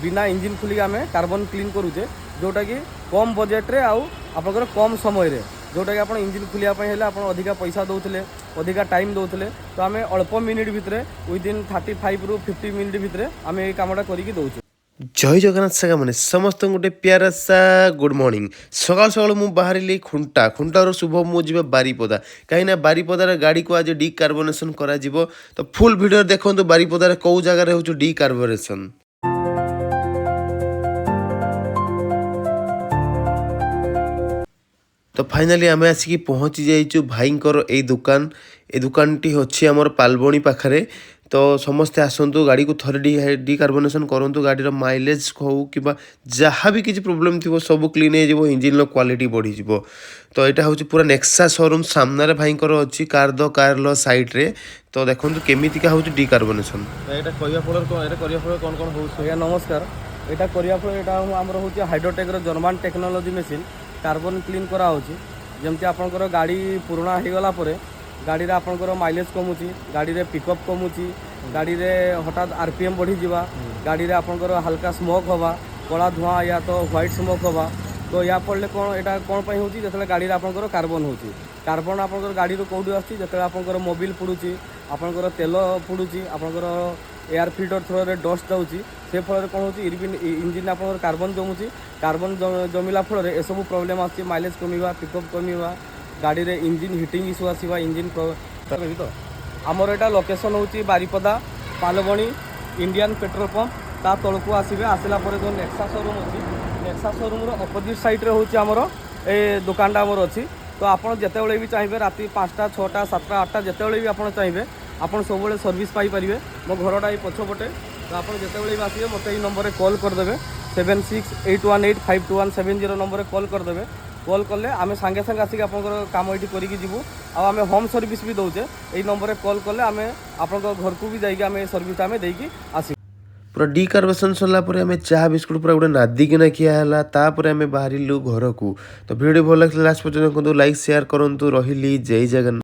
बिना इंजिन खुली आम कार्बन क्लीन करूचे जोटा कि कम बजेट्रे आपर कम समय जोटा कि आप इंजिन खुलियापी आप अधिका पैसा दौले अधिका टाइम दौले तो आम अल्प मिनिट भितर विदिन 35 ରୁ 50 मिनिट भितर आम ये कमटा करके दौचे। जय जगन्नाथ सागा मैंने समस्त गोटे प्यारा सा गुड मॉर्निंग सकाल सकाल मु बाहर खुंटा खुंटार शुभ मुझे बारिपदा कहीं बारिपदार गाड़ी को आज डिकार्बोनेसन करा तो फुल वीडियो देखो बारिपदार कौ जगार हो डिकार्बोनेसन। तो फाइनाली आम आसिक पहुँची जाइचु भाईंकर ए दुकान टी अच्छी आमर पालबणी पाखरे। तो समस्ते आसतु गाड़ी को थरे डिकार्बोनेसन करूँ गाड़ी माइलेज हो कि जहाँ भी किसी प्रोब्लेम थी सब क्लीन हो इंजिन क्वालिटी बढ़ी जाव। तो यहाँ हूँ पूरा नेक्सा शोरूम सामने भाईंकर अच्छी कार साइड्रे। तो देखो केमिका हूँ डिकार्बोनेसन कौन कौन हो नमस्कार यहाँ करमर हूँ हाइड्रोटेक्र German technology machine carbon clean कराऊँगी आपंकर गाड़ी पुराणा हो गला गाड़ी आपंकर माइलेज कमुची गाड़ी रे पिकअप कमुची गाड़ी रे हठात आरपीएम बढ़ी जावा गाड़ी रे आपंकर हल्का स्मोक हवा कला धुआं या तो व्हाइट स्मोक हवा। तो या पड़े कौन यहाँ कौन हो जो गाड़ी आपंकर कार्बन हो कार्बन आपंकर गाड़ी कौटी आसते आपंकर मोबिल पुड़ुची आपंकर तेल पुड़ुची आपंकर एयर फिल्टर थ्रो डस्ट जाऊँगी से फल कौन हो इंजिन आप कार्बन जमुची कार्बन जमिला फल ए सब प्रोब्लेम आस माइलेज कमिवा पिकअप कमिवा गाड़ी रे इंजिन हिटिंग इश्यू आसवा इंजिन तो आमर यहाँ लोकेशन हूँ बारिपदा पालबणी इंडियन पेट्रोल पंप ता तलू आसवे आसला जो नेक्सा शोरूम अच्छी नेक्सा शोरूम अपोजिट साइड रे होची आमर ए दुकानटा आमर अच्छी। तो आपड़ जिते भी चाहिए राति 5टा 6टा 7टा 8टा जिते भी आप चाहिए आप सब सर्विस पाइपर मो घरटा ये पछपटे। तो आप जिते भी आसवे मत ये नंबर कॉल करदे 7681852170 नंबर कॉल करदे। कॉल कले आम सांगे सांगे आसिक आप कम ये करके जीवु आम होम सर्विस भी दौचे ये नंबर कॉल कले आम आप घर को भी जाइए आम सर्विस आम देकी आस पूरा डिकार्बोनेसन सरला आम चाह बिस्कुट पूरा गोटे नादिकिना खिया तापर आम बाहर घर को। तो वीडियो भल लगे लास्ट पर्यटन लाइक शेयर करूँ रही जय जगन्नाथ।